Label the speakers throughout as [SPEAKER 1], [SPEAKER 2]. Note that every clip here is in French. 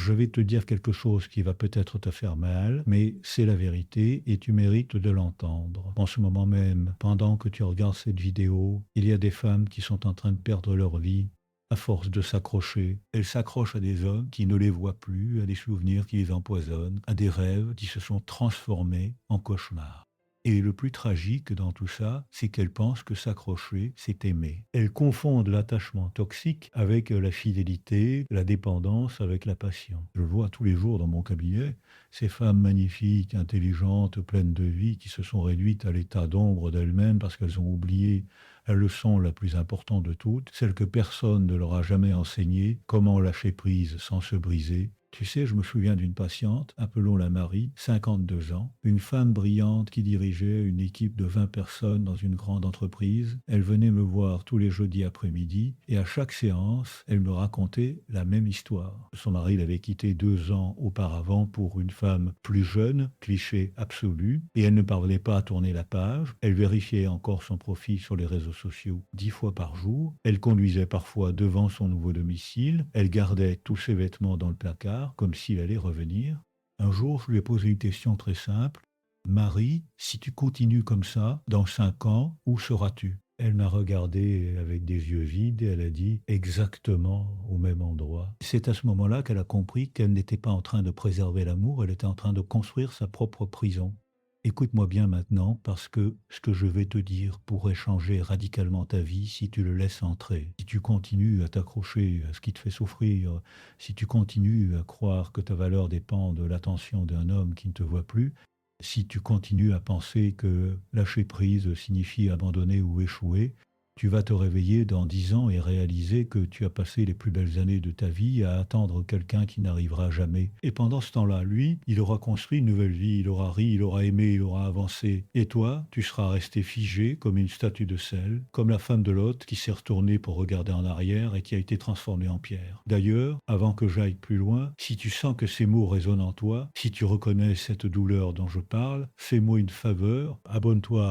[SPEAKER 1] je vais te dire quelque chose qui va peut-être te faire mal, mais c'est la vérité et tu mérites de l'entendre. En ce moment même, pendant que tu regardes cette vidéo, il y a des femmes qui sont en train de perdre leur vie à force de s'accrocher. Elles s'accrochent à des hommes qui ne les voient plus, à des souvenirs qui les empoisonnent, à des rêves qui se sont transformés en cauchemars. Et le plus tragique dans tout ça, c'est qu'elles pensent que s'accrocher, c'est aimer. Elles confondent l'attachement toxique avec la fidélité, la dépendance avec la passion. Je le vois tous les jours dans mon cabinet, ces femmes magnifiques, intelligentes, pleines de vie, qui se sont réduites à l'état d'ombre d'elles-mêmes parce qu'elles ont oublié la leçon la plus importante de toutes, celle que personne ne leur a jamais enseignée, comment lâcher prise sans se briser. Tu sais, je me souviens d'une patiente, appelons-la Marie, 52 ans, une femme brillante qui dirigeait une équipe de 20 personnes dans une grande entreprise. Elle venait me voir tous les jeudis après-midi et à chaque séance, elle me racontait la même histoire. Son mari l'avait quittée 2 ans auparavant pour une femme plus jeune, cliché absolu, et elle ne parvenait pas à tourner la page. Elle vérifiait encore son profil sur les réseaux sociaux 10 fois par jour. Elle conduisait parfois devant son nouveau domicile. Elle gardait tous ses vêtements dans le placard comme s'il allait revenir. Un jour, je lui ai posé une question très simple. Marie, si tu continues comme ça, dans 5 ans, où seras-tu? Elle m'a regardé avec des yeux vides et elle a dit exactement au même endroit. C'est à ce moment-là qu'elle a compris qu'elle n'était pas en train de préserver l'amour, elle était en train de construire sa propre prison. Écoute-moi bien maintenant parce que ce que je vais te dire pourrait changer radicalement ta vie si tu le laisses entrer. Si tu continues à t'accrocher à ce qui te fait souffrir, si tu continues à croire que ta valeur dépend de l'attention d'un homme qui ne te voit plus, si tu continues à penser que lâcher prise signifie abandonner ou échouer, tu vas te réveiller dans 10 ans et réaliser que tu as passé les plus belles années de ta vie à attendre quelqu'un qui n'arrivera jamais. Et pendant ce temps-là, lui, il aura construit une nouvelle vie, il aura ri, il aura aimé, il aura avancé. Et toi, tu seras resté figé comme une statue de sel, comme la femme de Lot qui s'est retournée pour regarder en arrière et qui a été transformée en pierre. D'ailleurs, avant que j'aille plus loin, si tu sens que ces mots résonnent en toi, si tu reconnais cette douleur dont je parle, fais-moi une faveur, abonne-toi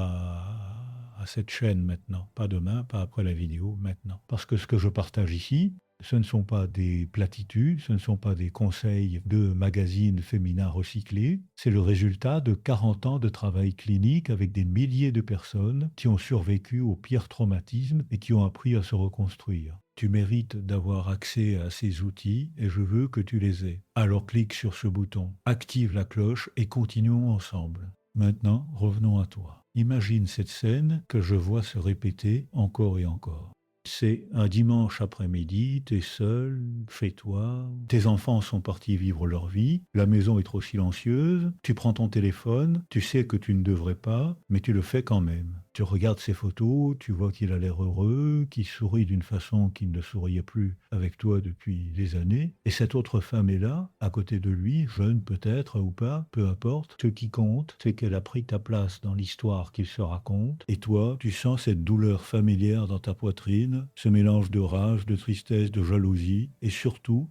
[SPEAKER 1] à cette chaîne maintenant, pas demain, pas après la vidéo, maintenant. Parce que ce que je partage ici, ce ne sont pas des platitudes, ce ne sont pas des conseils de magazines féminins recyclés, c'est le résultat de 40 ans de travail clinique avec des milliers de personnes qui ont survécu aux pires traumatismes et qui ont appris à se reconstruire. Tu mérites d'avoir accès à ces outils et je veux que tu les aies. Alors clique sur ce bouton, active la cloche et continuons ensemble. Maintenant, revenons à toi. Imagine cette scène que je vois se répéter encore et encore. C'est un dimanche après-midi, t'es seul, chez toi, tes enfants sont partis vivre leur vie, la maison est trop silencieuse, tu prends ton téléphone, tu sais que tu ne devrais pas, mais tu le fais quand même. Tu regardes ses photos, tu vois qu'il a l'air heureux, qu'il sourit d'une façon qu'il ne souriait plus avec toi depuis des années, et cette autre femme est là, à côté de lui, jeune peut-être ou pas, peu importe. Ce qui compte, c'est qu'elle a pris ta place dans l'histoire qu'il se raconte, et toi, tu sens cette douleur familière dans ta poitrine, ce mélange de rage, de tristesse, de jalousie, et surtout,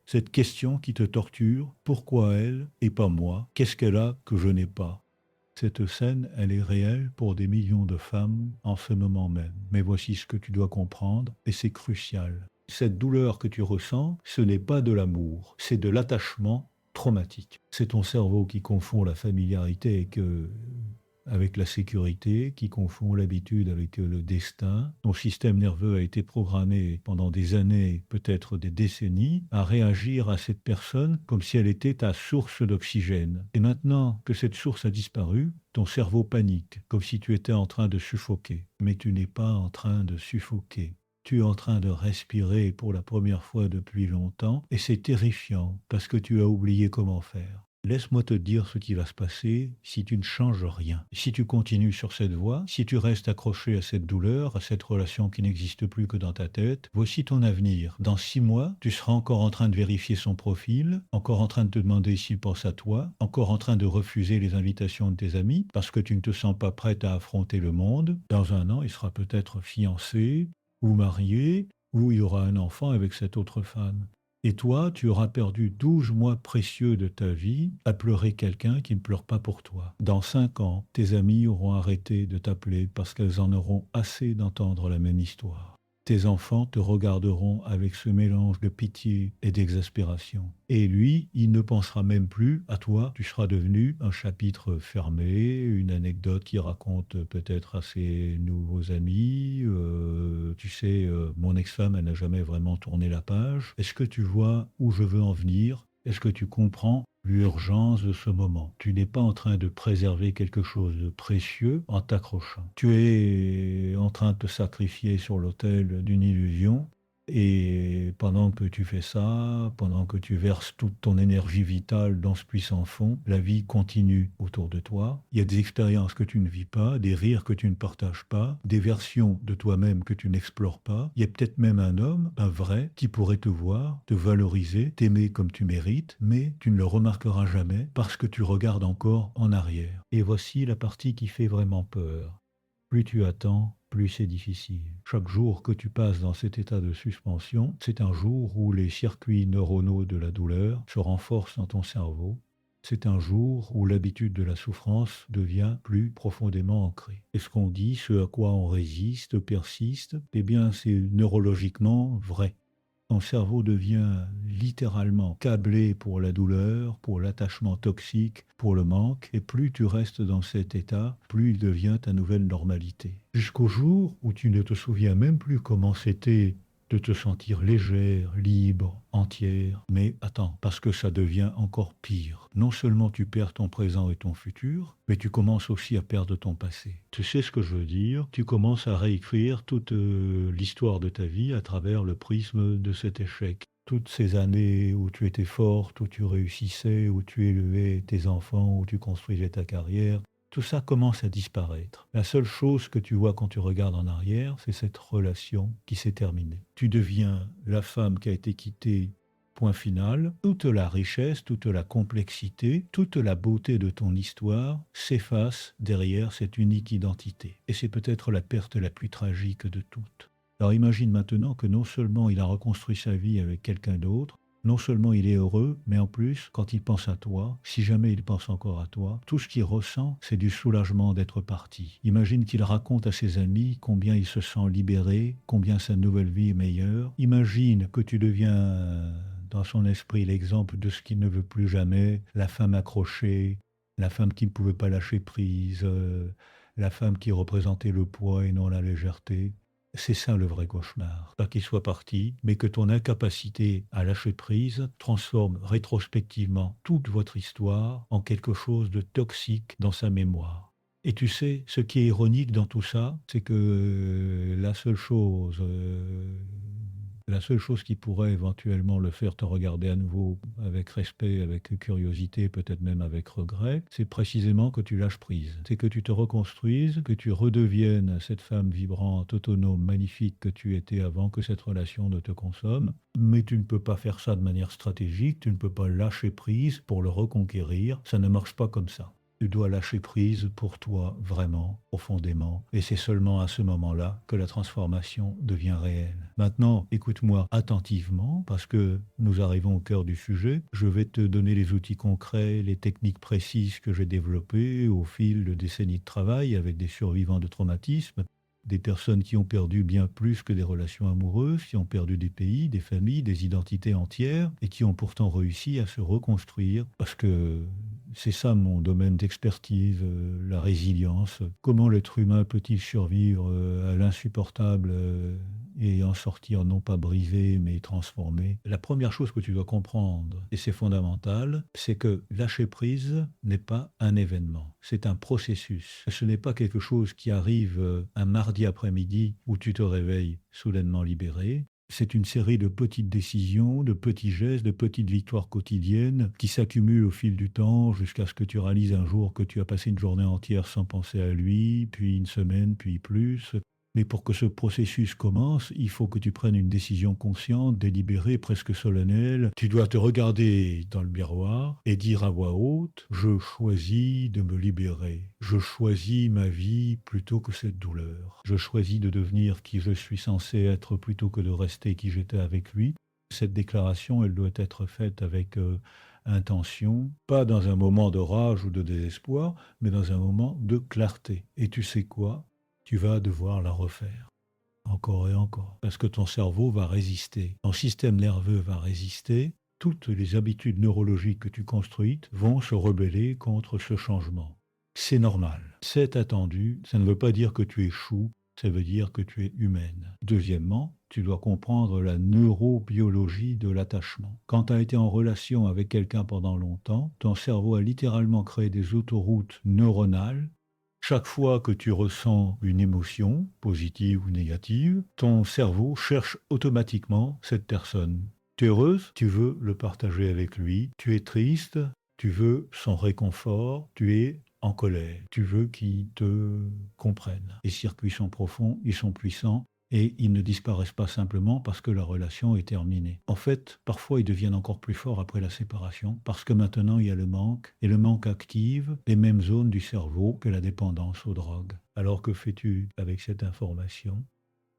[SPEAKER 1] cette question qui te torture, pourquoi elle et pas moi? Qu'est-ce qu'elle a que je n'ai pas? Cette scène, elle est réelle pour des millions de femmes en ce moment même. Mais voici ce que tu dois comprendre, et c'est crucial. Cette douleur que tu ressens, ce n'est pas de l'amour, c'est de l'attachement traumatique. C'est ton cerveau qui confond la familiarité avec la sécurité, qui confond l'habitude avec le destin. Ton système nerveux a été programmé pendant des années, peut-être des décennies, à réagir à cette personne comme si elle était ta source d'oxygène. Et maintenant que cette source a disparu, ton cerveau panique, comme si tu étais en train de suffoquer. Mais tu n'es pas en train de suffoquer. Tu es en train de respirer pour la première fois depuis longtemps et c'est terrifiant parce que tu as oublié comment faire. Laisse-moi te dire ce qui va se passer si tu ne changes rien. Si tu continues sur cette voie, si tu restes accroché à cette douleur, à cette relation qui n'existe plus que dans ta tête, voici ton avenir. Dans 6 mois, tu seras encore en train de vérifier son profil, encore en train de te demander s'il pense à toi, encore en train de refuser les invitations de tes amis parce que tu ne te sens pas prête à affronter le monde. Dans 1 an, il sera peut-être fiancé ou marié, ou il y aura un enfant avec cette autre femme. Et toi, tu auras perdu 12 mois précieux de ta vie à pleurer quelqu'un qui ne pleure pas pour toi. Dans 5 ans, tes amis auront arrêté de t'appeler parce qu'elles en auront assez d'entendre la même histoire. Tes enfants te regarderont avec ce mélange de pitié et d'exaspération. Et lui, il ne pensera même plus à toi. Tu seras devenu un chapitre fermé, une anecdote qu'il raconte peut-être à ses nouveaux amis. Tu sais, mon ex-femme, elle n'a jamais vraiment tourné la page. Est-ce que tu vois où je veux en venir? Est-ce que tu comprends l'urgence de ce moment? Tu n'es pas en train de préserver quelque chose de précieux en t'accrochant. Tu es en train de te sacrifier sur l'autel d'une illusion. Et pendant que tu fais ça, pendant que tu verses toute ton énergie vitale dans ce puissant fond, la vie continue autour de toi. Il y a des expériences que tu ne vis pas, des rires que tu ne partages pas, des versions de toi-même que tu n'explores pas. Il y a peut-être même un homme, un vrai, qui pourrait te voir, te valoriser, t'aimer comme tu mérites, mais tu ne le remarqueras jamais parce que tu regardes encore en arrière. Et voici la partie qui fait vraiment peur. Plus tu attends, plus c'est difficile. Chaque jour que tu passes dans cet état de suspension, c'est un jour où les circuits neuronaux de la douleur se renforcent dans ton cerveau. C'est un jour où l'habitude de la souffrance devient plus profondément ancrée. Et ce qu'on dit, ce à quoi on résiste, persiste, eh bien c'est neurologiquement vrai. Ton cerveau devient littéralement câblé pour la douleur, pour l'attachement toxique, pour le manque, et plus tu restes dans cet état, plus il devient ta nouvelle normalité. Jusqu'au jour où tu ne te souviens même plus comment c'était de te sentir légère, libre, entière. Mais attends, parce que ça devient encore pire. Non seulement tu perds ton présent et ton futur, mais tu commences aussi à perdre ton passé. Tu sais ce que je veux dire? Tu commences à réécrire toute l'histoire de ta vie à travers le prisme de cet échec. Toutes ces années où tu étais forte, où tu réussissais, où tu élevais tes enfants, où tu construisais ta carrière, tout ça commence à disparaître. La seule chose que tu vois quand tu regardes en arrière, c'est cette relation qui s'est terminée. Tu deviens la femme qui a été quittée, point final. Toute la richesse, toute la complexité, toute la beauté de ton histoire s'efface derrière cette unique identité. Et c'est peut-être la perte la plus tragique de toutes. Alors imagine maintenant que non seulement il a reconstruit sa vie avec quelqu'un d'autre, non seulement il est heureux, mais en plus, quand il pense à toi, si jamais il pense encore à toi, tout ce qu'il ressent, c'est du soulagement d'être parti. Imagine qu'il raconte à ses amis combien il se sent libéré, combien sa nouvelle vie est meilleure. Imagine que tu deviens dans son esprit l'exemple de ce qu'il ne veut plus jamais, la femme accrochée, la femme qui ne pouvait pas lâcher prise, la femme qui représentait le poids et non la légèreté. C'est ça le vrai cauchemar. Pas qu'il soit parti, mais que ton incapacité à lâcher prise transforme rétrospectivement toute votre histoire en quelque chose de toxique dans sa mémoire. Et tu sais, ce qui est ironique dans tout ça, c'est que la seule chose qui pourrait éventuellement le faire te regarder à nouveau avec respect, avec curiosité, peut-être même avec regret, c'est précisément que tu lâches prise. C'est que tu te reconstruises, que tu redeviennes cette femme vibrante, autonome, magnifique que tu étais avant que cette relation ne te consomme. Mais tu ne peux pas faire ça de manière stratégique, tu ne peux pas lâcher prise pour le reconquérir, ça ne marche pas comme ça. Tu dois lâcher prise pour toi vraiment, profondément, et c'est seulement à ce moment-là que la transformation devient réelle. Maintenant, écoute-moi attentivement, parce que nous arrivons au cœur du sujet. Je vais te donner les outils concrets, les techniques précises que j'ai développées au fil de décennies de travail avec des survivants de traumatisme, des personnes qui ont perdu bien plus que des relations amoureuses, qui ont perdu des pays, des familles, des identités entières, et qui ont pourtant réussi à se reconstruire, parce que c'est ça mon domaine d'expertise, la résilience. Comment l'être humain peut-il survivre à l'insupportable et en sortir non pas brisé, mais transformé? La première chose que tu dois comprendre, et c'est fondamental, c'est que lâcher prise n'est pas un événement, c'est un processus. Ce n'est pas quelque chose qui arrive un mardi après-midi où tu te réveilles soudainement libéré. C'est une série de petites décisions, de petits gestes, de petites victoires quotidiennes qui s'accumulent au fil du temps jusqu'à ce que tu réalises un jour que tu as passé une journée entière sans penser à lui, puis une semaine, puis plus. Mais pour que ce processus commence, il faut que tu prennes une décision consciente, délibérée, presque solennelle. Tu dois te regarder dans le miroir et dire à voix haute: je choisis de me libérer. Je choisis ma vie plutôt que cette douleur. Je choisis de devenir qui je suis censé être plutôt que de rester qui j'étais avec lui. Cette déclaration, elle doit être faite avec intention, pas dans un moment de rage ou de désespoir, mais dans un moment de clarté. Et tu sais quoi? Tu vas devoir la refaire. encore et encore, parce que ton cerveau va résister, ton système nerveux va résister, toutes les habitudes neurologiques que tu construis vont se rebeller contre ce changement. C'est normal, c'est attendu, ça ne veut pas dire que tu échoues, ça veut dire que tu es humaine. Deuxièmement, tu dois comprendre la neurobiologie de l'attachement. Quand tu as été en relation avec quelqu'un pendant longtemps, ton cerveau a littéralement créé des autoroutes neuronales. Chaque fois que tu ressens une émotion, positive ou négative, ton cerveau cherche automatiquement cette personne. Tu es heureuse, tu veux le partager avec lui. Tu es triste, tu veux son réconfort. Tu es en colère, tu veux qu'il te comprenne. Les circuits sont profonds, ils sont puissants. Et ils ne disparaissent pas simplement parce que la relation est terminée. En fait, parfois ils deviennent encore plus forts après la séparation, parce que maintenant il y a le manque, et le manque active les mêmes zones du cerveau que la dépendance aux drogues. Alors que fais-tu avec cette information?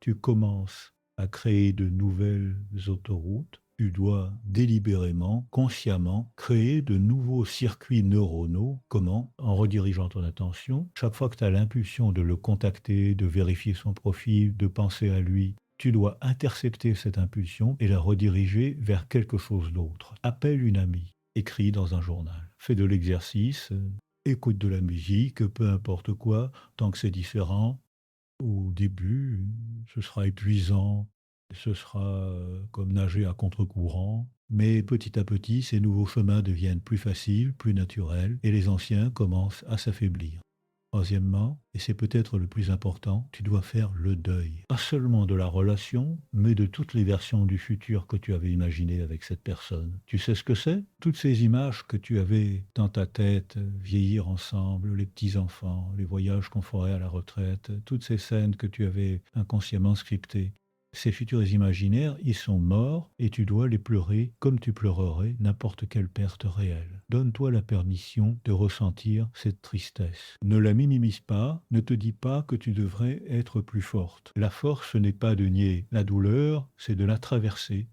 [SPEAKER 1] Tu commences à créer de nouvelles autoroutes. Tu dois délibérément, consciemment, créer de nouveaux circuits neuronaux. Comment? En redirigeant ton attention. Chaque fois que tu as l'impulsion de le contacter, de vérifier son profil, de penser à lui, tu dois intercepter cette impulsion et la rediriger vers quelque chose d'autre. Appelle une amie, écris dans un journal, fais de l'exercice, écoute de la musique, peu importe quoi, tant que c'est différent. Au début, ce sera épuisant, ce sera comme nager à contre-courant, mais petit à petit, ces nouveaux chemins deviennent plus faciles, plus naturels, et les anciens commencent à s'affaiblir. Troisièmement, et c'est peut-être le plus important, tu dois faire le deuil. Pas seulement de la relation, mais de toutes les versions du futur que tu avais imaginées avec cette personne. Tu sais ce que c'est? Toutes ces images que tu avais dans ta tête, vieillir ensemble, les petits-enfants, les voyages qu'on ferait à la retraite, toutes ces scènes que tu avais inconsciemment scriptées. Ces futurs imaginaires, ils sont morts et tu dois les pleurer comme tu pleurerais n'importe quelle perte réelle. Donne-toi la permission de ressentir cette tristesse. Ne la minimise pas, ne te dis pas que tu devrais être plus forte. La force, ce n'est pas de nier la douleur, c'est de la traverser.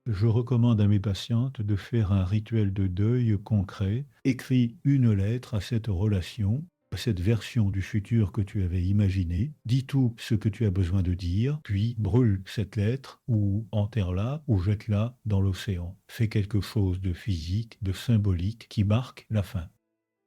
[SPEAKER 1] Je recommande à mes patientes de faire un rituel de deuil concret. Écris une lettre à cette relation, à cette version du futur que tu avais imaginé. Dis tout ce que tu as besoin de dire, puis brûle cette lettre ou enterre-la ou jette-la dans l'océan. Fais quelque chose de physique, de symbolique qui marque la fin.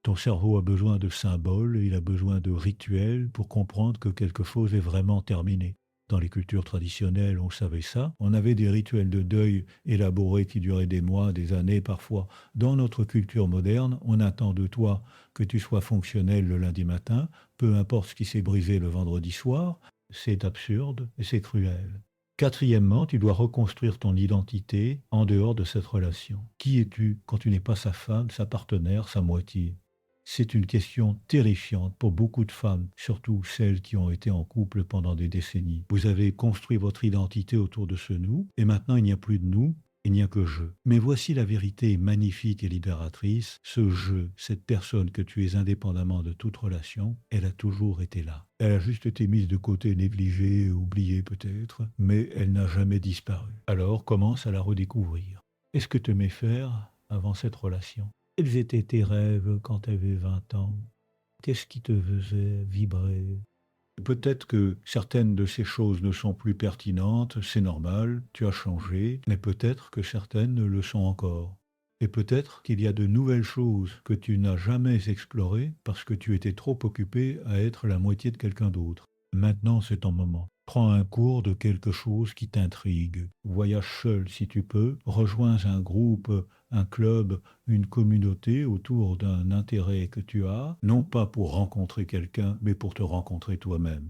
[SPEAKER 1] Ton cerveau a besoin de symboles, il a besoin de rituels pour comprendre que quelque chose est vraiment terminé. Dans les cultures traditionnelles, on savait ça. On avait des rituels de deuil élaborés qui duraient des mois, des années parfois. Dans notre culture moderne, on attend de toi que tu sois fonctionnel le lundi matin, peu importe ce qui s'est brisé le vendredi soir. C'est absurde et c'est cruel. Quatrièmement, tu dois reconstruire ton identité en dehors de cette relation. Qui es-tu quand tu n'es pas sa femme, sa partenaire, sa moitié? C'est une question terrifiante pour beaucoup de femmes, surtout celles qui ont été en couple pendant des décennies. Vous avez construit votre identité autour de ce nous, et maintenant il n'y a plus de nous, il n'y a que je. Mais voici la vérité magnifique et libératrice. Ce je, cette personne que tu es indépendamment de toute relation, elle a toujours été là. Elle a juste été mise de côté, négligée, oubliée peut-être, mais elle n'a jamais disparu. Alors commence à la redécouvrir. Qu'est-ce que tu aimais faire avant cette relation? Quels étaient tes rêves quand tu avais 20 ans? Qu'est-ce qui te faisait vibrer? Peut-être que certaines de ces choses ne sont plus pertinentes, c'est normal, tu as changé, mais peut-être que certaines le sont encore. Et peut-être qu'il y a de nouvelles choses que tu n'as jamais explorées parce que tu étais trop occupé à être la moitié de quelqu'un d'autre. Maintenant, c'est ton moment. Prends un cours de quelque chose qui t'intrigue. Voyage seul si tu peux. Rejoins un groupe, un club, une communauté autour d'un intérêt que tu as, non pas pour rencontrer quelqu'un, mais pour te rencontrer toi-même.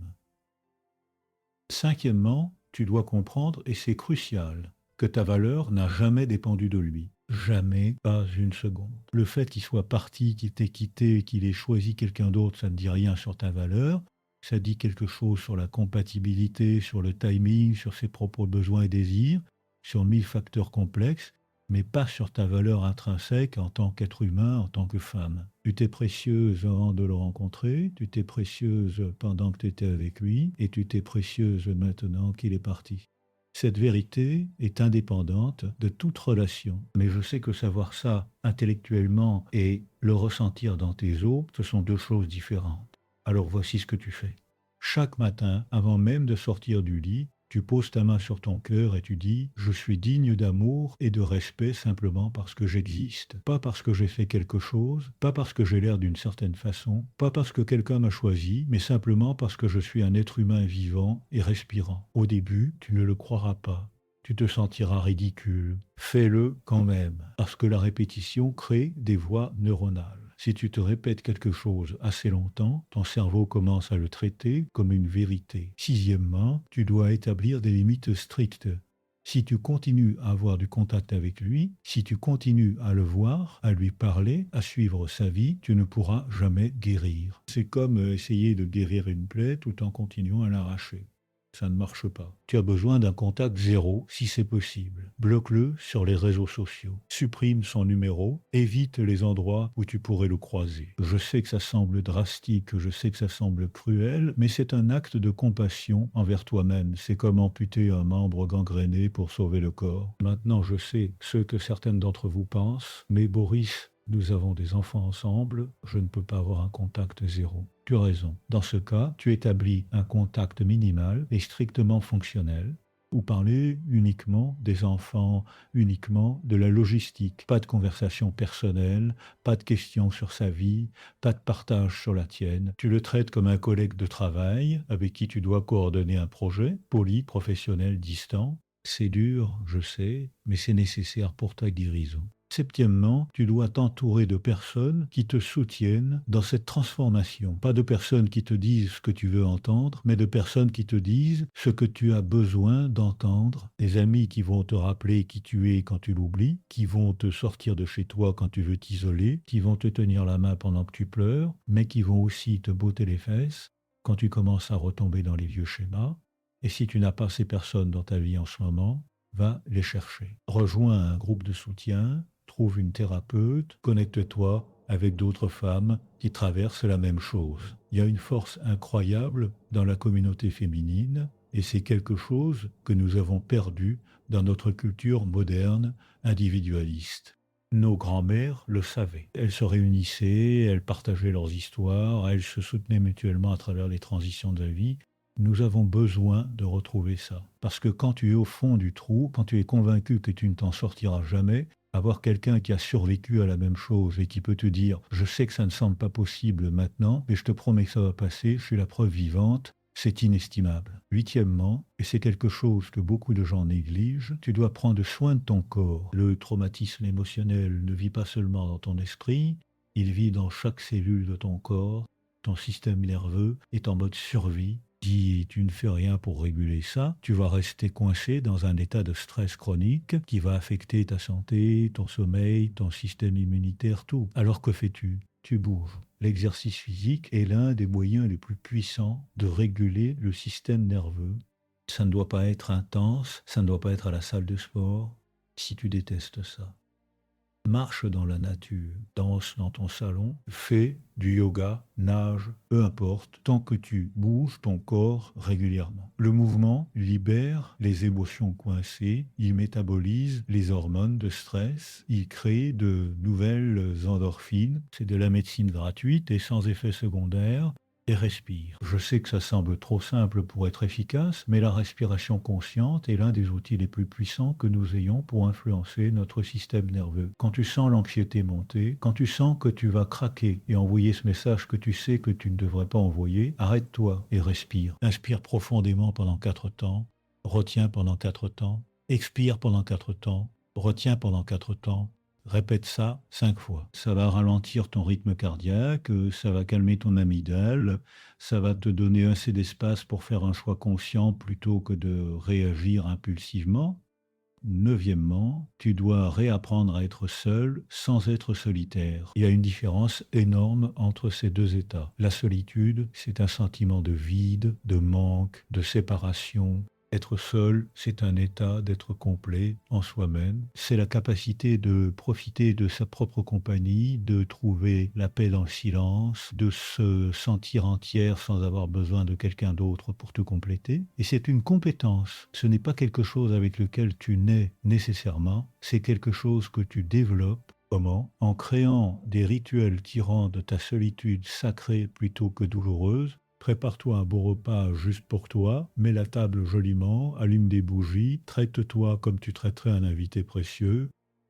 [SPEAKER 1] Cinquièmement, tu dois comprendre, et c'est crucial, que ta valeur n'a jamais dépendu de lui. Jamais, pas une seconde. Le fait qu'il soit parti, qu'il t'ait quitté, qu'il ait choisi quelqu'un d'autre, ça ne dit rien sur ta valeur. Ça dit quelque chose sur la compatibilité, sur le timing, sur ses propres besoins et désirs, sur 1000 facteurs complexes, mais pas sur ta valeur intrinsèque en tant qu'être humain, en tant que femme. Tu t'es précieuse avant de le rencontrer, tu t'es précieuse pendant que tu étais avec lui, et tu t'es précieuse maintenant qu'il est parti. Cette vérité est indépendante de toute relation. Mais je sais que savoir ça intellectuellement et le ressentir dans tes os, ce sont deux choses différentes. Alors voici ce que tu fais. Chaque matin, avant même de sortir du lit, tu poses ta main sur ton cœur et tu dis: «Je suis digne d'amour et de respect simplement parce que j'existe. Pas parce que j'ai fait quelque chose, pas parce que j'ai l'air d'une certaine façon, pas parce que quelqu'un m'a choisi, mais simplement parce que je suis un être humain vivant et respirant». Au début, tu ne le croiras pas. Tu te sentiras ridicule. Fais-le quand même, parce que la répétition crée des voies neuronales. Si tu te répètes quelque chose assez longtemps, ton cerveau commence à le traiter comme une vérité. Sixièmement, tu dois établir des limites strictes. Si tu continues à avoir du contact avec lui, si tu continues à le voir, à lui parler, à suivre sa vie, tu ne pourras jamais guérir. C'est comme essayer de guérir une plaie tout en continuant à l'arracher. Ça ne marche pas. Tu as besoin d'un contact zéro si c'est possible. Bloque-le sur les réseaux sociaux. Supprime son numéro. Évite les endroits où tu pourrais le croiser. Je sais que ça semble drastique, je sais que ça semble cruel, mais c'est un acte de compassion envers toi-même. C'est comme amputer un membre gangréné pour sauver le corps. Maintenant, je sais ce que certaines d'entre vous pensent, mais Boris, nous avons des enfants ensemble, je ne peux pas avoir un contact zéro. Tu as raison. Dans ce cas, tu établis un contact minimal et strictement fonctionnel. Ou parler uniquement des enfants, uniquement de la logistique. Pas de conversation personnelle, pas de questions sur sa vie, pas de partage sur la tienne. Tu le traites comme un collègue de travail avec qui tu dois coordonner un projet, poli, professionnel, distant. C'est dur, je sais, mais c'est nécessaire pour ta guérison. Septièmement, tu dois t'entourer de personnes qui te soutiennent dans cette transformation. Pas de personnes qui te disent ce que tu veux entendre, mais de personnes qui te disent ce que tu as besoin d'entendre. Des amis qui vont te rappeler qui tu es quand tu l'oublies, qui vont te sortir de chez toi quand tu veux t'isoler, qui vont te tenir la main pendant que tu pleures, mais qui vont aussi te botter les fesses quand tu commences à retomber dans les vieux schémas. Et si tu n'as pas ces personnes dans ta vie en ce moment, va les chercher. Rejoins un groupe de soutien, trouve une thérapeute, connecte-toi avec d'autres femmes qui traversent la même chose. Il y a une force incroyable dans la communauté féminine et c'est quelque chose que nous avons perdu dans notre culture moderne individualiste. Nos grands-mères le savaient. Elles se réunissaient, elles partageaient leurs histoires, elles se soutenaient mutuellement à travers les transitions de la vie. Nous avons besoin de retrouver ça. Parce que quand tu es au fond du trou, quand tu es convaincu que tu ne t'en sortiras jamais, avoir quelqu'un qui a survécu à la même chose et qui peut te dire « Je sais que ça ne semble pas possible maintenant, mais je te promets que ça va passer, je suis la preuve vivante », c'est inestimable. Huitièmement, et c'est quelque chose que beaucoup de gens négligent, tu dois prendre soin de ton corps. Le traumatisme émotionnel ne vit pas seulement dans ton esprit, il vit dans chaque cellule de ton corps. Ton système nerveux est en mode survie. Si tu ne fais rien pour réguler ça, tu vas rester coincé dans un état de stress chronique qui va affecter ta santé, ton sommeil, ton système immunitaire, tout. Alors que fais-tu? Tu bouges. L'exercice physique est l'un des moyens les plus puissants de réguler le système nerveux. Ça ne doit pas être intense, ça ne doit pas être à la salle de sport, si tu détestes ça. Marche dans la nature, danse dans ton salon, fais du yoga, nage, peu importe, tant que tu bouges ton corps régulièrement. Le mouvement libère les émotions coincées, il métabolise les hormones de stress, il crée de nouvelles endorphines. C'est de la médecine gratuite et sans effet secondaire. Et respire. Je sais que ça semble trop simple pour être efficace, mais la respiration consciente est l'un des outils les plus puissants que nous ayons pour influencer notre système nerveux. Quand tu sens l'anxiété monter, quand tu sens que tu vas craquer et envoyer ce message que tu sais que tu ne devrais pas envoyer, arrête-toi et respire. Inspire profondément pendant 4 temps, retiens pendant 4 temps, expire pendant 4 temps, retiens pendant 4 temps. Répète ça 5 fois. Ça va ralentir ton rythme cardiaque, ça va calmer ton amygdale, ça va te donner assez d'espace pour faire un choix conscient plutôt que de réagir impulsivement. Neuvièmement, tu dois réapprendre à être seul sans être solitaire. Il y a une différence énorme entre ces deux états. La solitude, c'est un sentiment de vide, de manque, de séparation. Être seul, c'est un état d'être complet en soi-même. C'est la capacité de profiter de sa propre compagnie, de trouver la paix dans le silence, de se sentir entière sans avoir besoin de quelqu'un d'autre pour te compléter. Et c'est une compétence. Ce n'est pas quelque chose avec lequel tu nais nécessairement. C'est quelque chose que tu développes. Comment? En créant des rituels qui rendent ta solitude sacrée plutôt que douloureuse, Prépare-toi un beau repas juste pour toi, mets la table joliment, allume des bougies, traite-toi comme tu traiterais un invité précieux,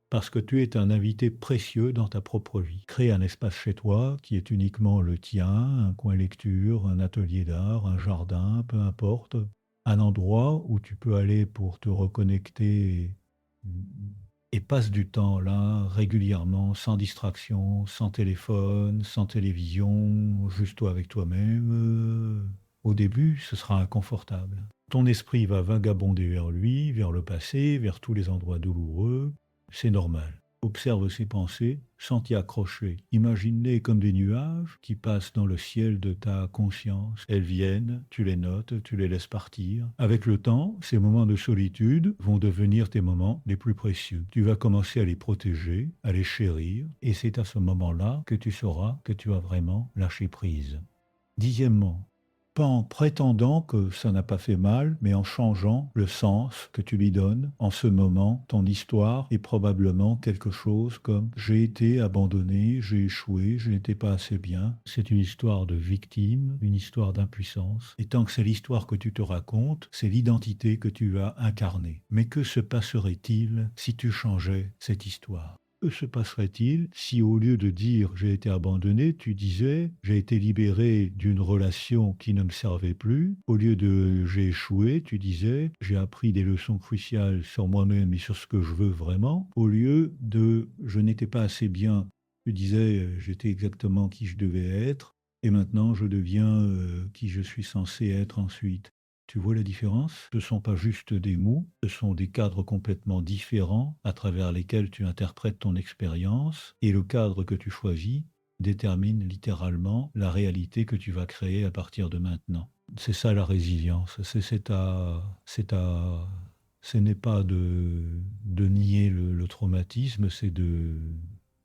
[SPEAKER 1] parce que tu es un invité précieux dans ta propre vie. Crée un espace chez toi qui est uniquement le tien, un coin lecture, un atelier d'art, un jardin, peu importe, un endroit où tu peux aller pour te reconnecter et passe du temps là régulièrement, sans distraction, sans téléphone, sans télévision, juste toi avec toi-même. Au début, ce sera inconfortable. Ton esprit va vagabonder vers lui, vers le passé, vers tous les endroits douloureux. C'est normal. Observe ses pensées sans t'y accrocher. Imagine-les comme des nuages qui passent dans le ciel de ta conscience. Elles viennent, tu les notes, tu les laisses partir. Avec le temps, ces moments de solitude vont devenir tes moments les plus précieux. Tu vas commencer à les protéger, à les chérir, et c'est à ce moment-là que tu sauras que tu as vraiment lâché prise. Dixièmement, pas en prétendant que ça n'a pas fait mal, mais en changeant le sens que tu lui donnes. En ce moment, ton histoire est probablement quelque chose comme j'ai été abandonné, j'ai échoué, je n'étais pas assez bien. C'est une histoire de victime, une histoire d'impuissance. Et tant que c'est l'histoire que tu te racontes, c'est l'identité que tu vas incarner. Mais que se passerait-il si tu changeais cette histoire? Que se passerait-il si au lieu de dire j'ai été abandonné, tu disais j'ai été libéré d'une relation qui ne me servait plus? Au lieu de j'ai échoué, tu disais j'ai appris des leçons cruciales sur moi-même et sur ce que je veux vraiment? Au lieu de je n'étais pas assez bien, tu disais j'étais exactement qui je devais être et maintenant je deviens qui je suis censé être ensuite. Tu vois la différence? Ce ne sont pas juste des mots, ce sont des cadres complètement différents à travers lesquels tu interprètes ton expérience et le cadre que tu choisis détermine littéralement la réalité que tu vas créer à partir de maintenant. C'est ça la résilience, ce n'est pas de nier le traumatisme, c'est de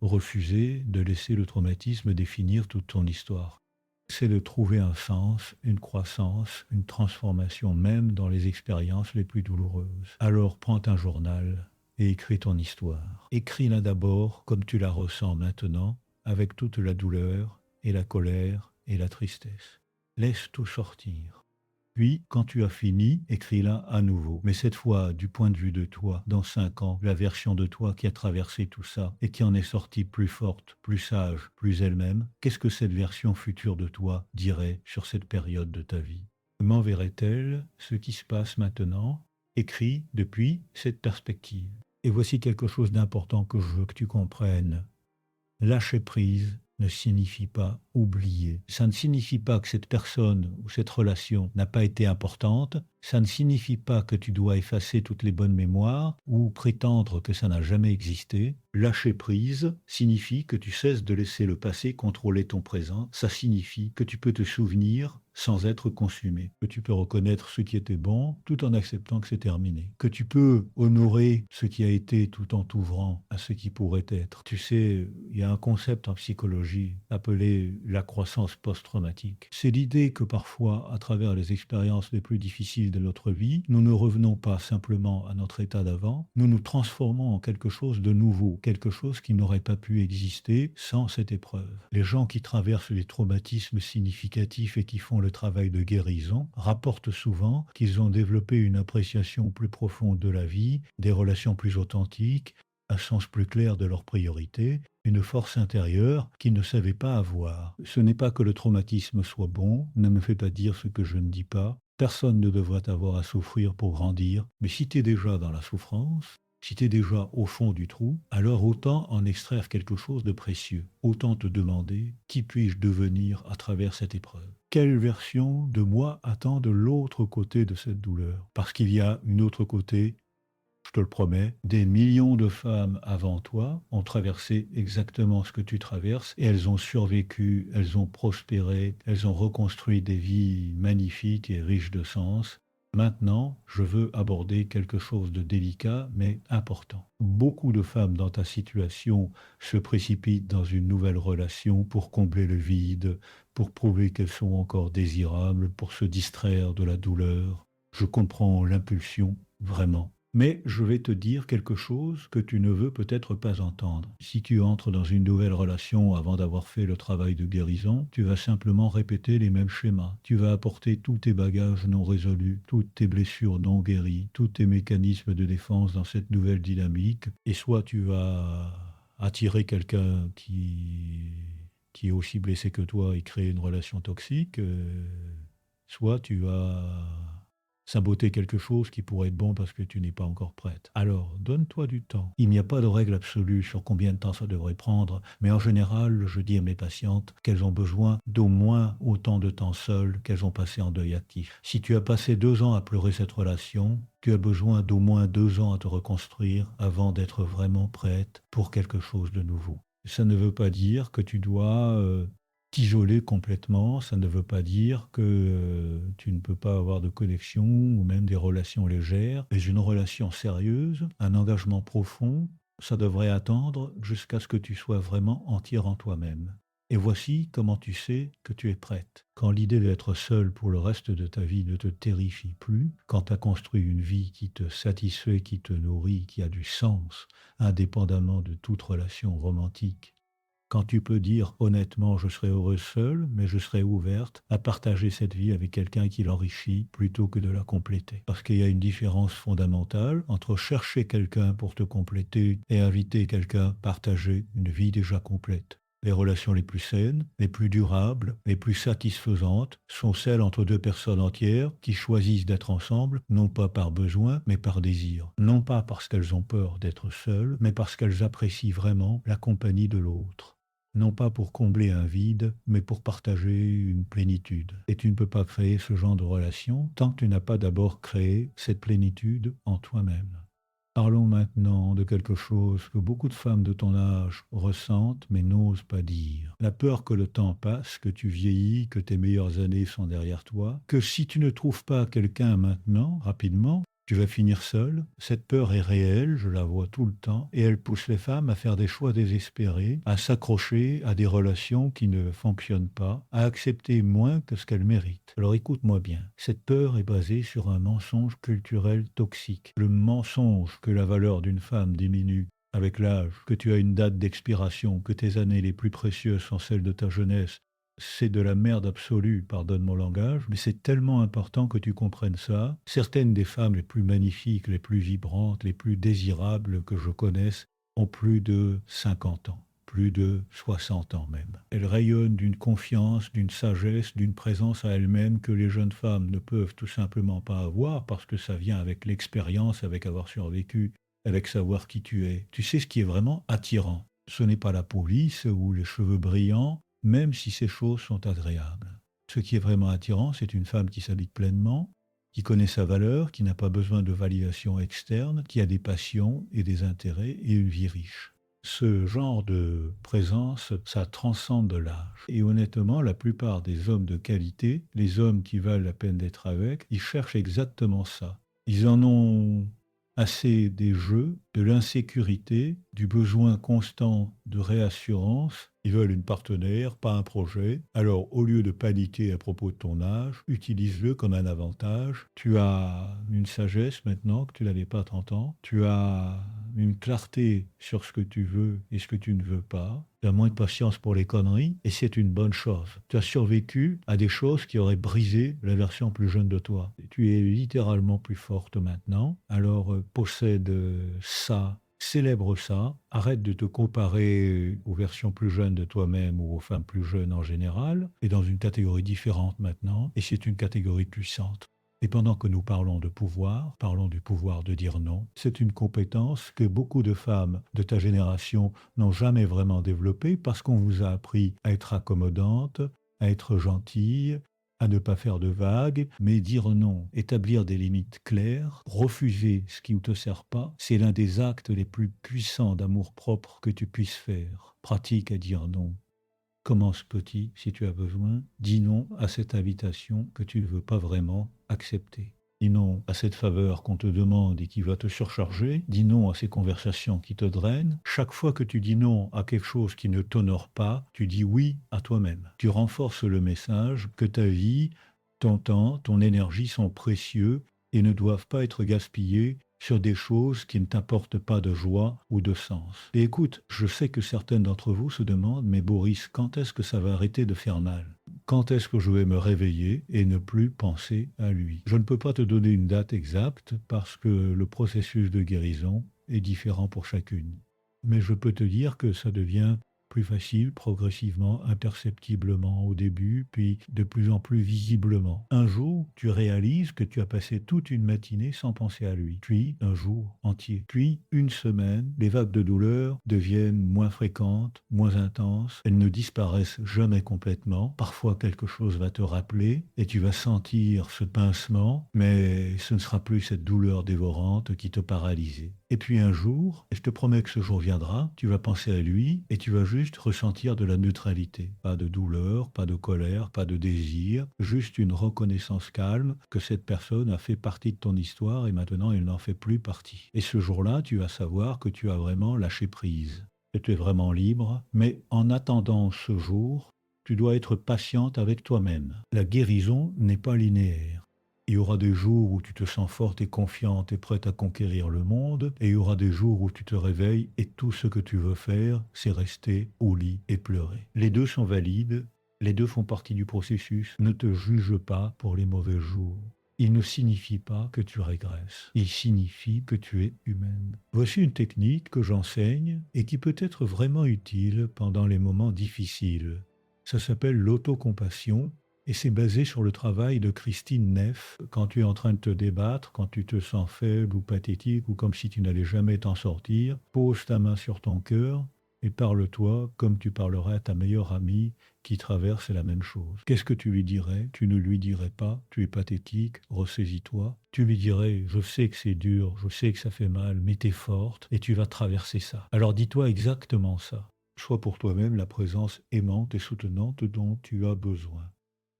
[SPEAKER 1] refuser de laisser le traumatisme définir toute ton histoire. C'est de trouver un sens, une croissance, une transformation même dans les expériences les plus douloureuses. Alors prends un journal et écris ton histoire. Écris-la d'abord comme tu la ressens maintenant, avec toute la douleur et la colère et la tristesse. Laisse tout sortir. Puis, quand tu as fini, écris-la à nouveau. Mais cette fois, du point de vue de toi, dans 5 ans, la version de toi qui a traversé tout ça et qui en est sortie plus forte, plus sage, plus elle-même, qu'est-ce que cette version future de toi dirait sur cette période de ta vie? Comment verrait-elle ce qui se passe maintenant, écrit depuis cette perspective? Et voici quelque chose d'important que je veux que tu comprennes. Lâcher prise ne signifie pas oublier. Ça ne signifie pas que cette personne ou cette relation n'a pas été importante. Ça ne signifie pas que tu dois effacer toutes les bonnes mémoires ou prétendre que ça n'a jamais existé. Lâcher prise signifie que tu cesses de laisser le passé contrôler ton présent. Ça signifie que tu peux te souvenir sans être consumé, que tu peux reconnaître ce qui était bon tout en acceptant que c'est terminé, que tu peux honorer ce qui a été tout en t'ouvrant à ce qui pourrait être. Tu sais, il y a un concept en psychologie appelé la croissance post-traumatique. C'est l'idée que parfois, à travers les expériences les plus difficiles de notre vie, nous ne revenons pas simplement à notre état d'avant, nous nous transformons en quelque chose de nouveau, quelque chose qui n'aurait pas pu exister sans cette épreuve. Les gens qui traversent les traumatismes significatifs et qui font le travail de guérison rapportent souvent qu'ils ont développé une appréciation plus profonde de la vie, des relations plus authentiques, un sens plus clair de leurs priorités, une force intérieure qu'ils ne savaient pas avoir. Ce n'est pas que le traumatisme soit bon, ne me fais pas dire ce que je ne dis pas. Personne ne devrait avoir à souffrir pour grandir, mais si tu es déjà dans la souffrance, si tu es déjà au fond du trou, alors autant en extraire quelque chose de précieux. Autant te demander qui puis-je devenir à travers cette épreuve. Quelle version de moi attend de l'autre côté de cette douleur? Parce qu'il y a une autre côté, je te le promets, des millions de femmes avant toi ont traversé exactement ce que tu traverses et elles ont survécu, elles ont prospéré, elles ont reconstruit des vies magnifiques et riches de sens. Maintenant, je veux aborder quelque chose de délicat mais important. Beaucoup de femmes dans ta situation se précipitent dans une nouvelle relation pour combler le vide, pour prouver qu'elles sont encore désirables, pour se distraire de la douleur. Je comprends l'impulsion, vraiment. Mais je vais te dire quelque chose que tu ne veux peut-être pas entendre. Si tu entres dans une nouvelle relation avant d'avoir fait le travail de guérison, tu vas simplement répéter les mêmes schémas. Tu vas apporter tous tes bagages non résolus, toutes tes blessures non guéries, tous tes mécanismes de défense dans cette nouvelle dynamique. Et soit tu vas attirer quelqu'un qui est aussi blessé que toi et créer une relation toxique, soit tu vas saboter quelque chose qui pourrait être bon parce que tu n'es pas encore prête. Alors, donne-toi du temps. Il n'y a pas de règle absolue sur combien de temps ça devrait prendre, mais en général, je dis à mes patientes qu'elles ont besoin d'au moins autant de temps seules qu'elles ont passé en deuil actif. Si tu as passé 2 ans à pleurer cette relation, tu as besoin d'au moins 2 ans à te reconstruire avant d'être vraiment prête pour quelque chose de nouveau. Ça ne veut pas dire que tu dois t'isoler complètement, ça ne veut pas dire que tu ne peux pas avoir de connexion ou même des relations légères, mais une relation sérieuse, un engagement profond, ça devrait attendre jusqu'à ce que tu sois vraiment entière en toi-même. Et voici comment tu sais que tu es prête. Quand l'idée d'être seule pour le reste de ta vie ne te terrifie plus, quand tu as construit une vie qui te satisfait, qui te nourrit, qui a du sens, indépendamment de toute relation romantique, quand tu peux dire honnêtement je serai heureuse seule, mais je serai ouverte à partager cette vie avec quelqu'un qui l'enrichit plutôt que de la compléter. Parce qu'il y a une différence fondamentale entre chercher quelqu'un pour te compléter et inviter quelqu'un à partager une vie déjà complète. Les relations les plus saines, les plus durables, les plus satisfaisantes sont celles entre deux personnes entières qui choisissent d'être ensemble, non pas par besoin, mais par désir. Non pas parce qu'elles ont peur d'être seules, mais parce qu'elles apprécient vraiment la compagnie de l'autre. Non pas pour combler un vide, mais pour partager une plénitude. Et tu ne peux pas créer ce genre de relation tant que tu n'as pas d'abord créé cette plénitude en toi-même. Parlons maintenant de quelque chose que beaucoup de femmes de ton âge ressentent mais n'osent pas dire. La peur que le temps passe, que tu vieillis, que tes meilleures années sont derrière toi, que si tu ne trouves pas quelqu'un maintenant, rapidement, tu vas finir seul. Cette peur est réelle, je la vois tout le temps, et elle pousse les femmes à faire des choix désespérés, à s'accrocher à des relations qui ne fonctionnent pas, à accepter moins que ce qu'elles méritent. Alors écoute-moi bien, cette peur est basée sur un mensonge culturel toxique. Le mensonge que la valeur d'une femme diminue avec l'âge, que tu as une date d'expiration, que tes années les plus précieuses sont celles de ta jeunesse, c'est de la merde absolue, pardonne mon langage, mais c'est tellement important que tu comprennes ça. Certaines des femmes les plus magnifiques, les plus vibrantes, les plus désirables que je connaisse ont plus de 50 ans, plus de 60 ans même. Elles rayonnent d'une confiance, d'une sagesse, d'une présence à elles-mêmes que les jeunes femmes ne peuvent tout simplement pas avoir parce que ça vient avec l'expérience, avec avoir survécu, avec savoir qui tu es. Tu sais ce qui est vraiment attirant. Ce n'est pas la police ou les cheveux brillants, même si ces choses sont agréables. Ce qui est vraiment attirant, c'est une femme qui s'habite pleinement, qui connaît sa valeur, qui n'a pas besoin de validation externe, qui a des passions et des intérêts et une vie riche. Ce genre de présence, ça transcende l'âge. Et honnêtement, la plupart des hommes de qualité, les hommes qui valent la peine d'être avec, ils cherchent exactement ça. Ils en ont assez des jeux, de l'insécurité, du besoin constant de réassurance. Ils veulent une partenaire, pas un projet. Alors, au lieu de paniquer à propos de ton âge, utilise-le comme un avantage. Tu as une sagesse maintenant que tu n'avais pas à 30 ans. Tu as une clarté sur ce que tu veux et ce que tu ne veux pas. Tu as moins de patience pour les conneries et c'est une bonne chose. Tu as survécu à des choses qui auraient brisé la version plus jeune de toi. Et tu es littéralement plus forte maintenant. Alors, possède ça. Célèbre ça, arrête de te comparer aux versions plus jeunes de toi-même ou aux femmes plus jeunes en général, et dans une catégorie différente maintenant, et c'est une catégorie puissante. Et pendant que nous parlons de pouvoir, parlons du pouvoir de dire non. C'est une compétence que beaucoup de femmes de ta génération n'ont jamais vraiment développée parce qu'on vous a appris à être accommodante, à être gentille, à ne pas faire de vagues, mais dire non, établir des limites claires, refuser ce qui ne te sert pas, c'est l'un des actes les plus puissants d'amour-propre que tu puisses faire. Pratique à dire non. Commence petit si tu as besoin. Dis non à cette invitation que tu ne veux pas vraiment accepter. Dis non à cette faveur qu'on te demande et qui va te surcharger. Dis non à ces conversations qui te drainent. Chaque fois que tu dis non à quelque chose qui ne t'honore pas, tu dis oui à toi-même. Tu renforces le message que ta vie, ton temps, ton énergie sont précieux et ne doivent pas être gaspillés sur des choses qui ne t'apportent pas de joie ou de sens. Et écoute, je sais que certaines d'entre vous se demandent, mais Boris, quand est-ce que ça va arrêter de faire mal? Quand est-ce que je vais me réveiller et ne plus penser à lui? Je ne peux pas te donner une date exacte parce que le processus de guérison est différent pour chacune. Mais je peux te dire que ça devient plus facile, progressivement, imperceptiblement au début, puis de plus en plus visiblement. Un jour, tu réalises que tu as passé toute une matinée sans penser à lui, puis un jour entier, puis une semaine, les vagues de douleur deviennent moins fréquentes, moins intenses, elles ne disparaissent jamais complètement, parfois quelque chose va te rappeler et tu vas sentir ce pincement, mais ce ne sera plus cette douleur dévorante qui te paralysait. Et puis un jour, et je te promets que ce jour viendra, tu vas penser à lui et tu vas juste ressentir de la neutralité. Pas de douleur, pas de colère, pas de désir, juste une reconnaissance calme que cette personne a fait partie de ton histoire et maintenant elle n'en fait plus partie. Et ce jour-là, tu vas savoir que tu as vraiment lâché prise, que tu es vraiment libre, mais en attendant ce jour, tu dois être patiente avec toi-même. La guérison n'est pas linéaire. Il y aura des jours où tu te sens forte et confiante et prête à conquérir le monde, et il y aura des jours où tu te réveilles et tout ce que tu veux faire, c'est rester au lit et pleurer. Les deux sont valides, les deux font partie du processus. Ne te juge pas pour les mauvais jours. Il ne signifie pas que tu régresses. Il signifie que tu es humaine. Voici une technique que j'enseigne et qui peut être vraiment utile pendant les moments difficiles. Ça s'appelle l'autocompassion. Et c'est basé sur le travail de Christine Neff. Quand tu es en train de te débattre, quand tu te sens faible ou pathétique ou comme si tu n'allais jamais t'en sortir, pose ta main sur ton cœur et parle-toi comme tu parlerais à ta meilleure amie qui traverse la même chose. Qu'est-ce que tu lui dirais? Tu ne lui dirais pas, tu es pathétique, ressaisis-toi. Tu lui dirais, je sais que c'est dur, je sais que ça fait mal, mais t'es forte et tu vas traverser ça. Alors dis-toi exactement ça. Sois pour toi-même la présence aimante et soutenante dont tu as besoin.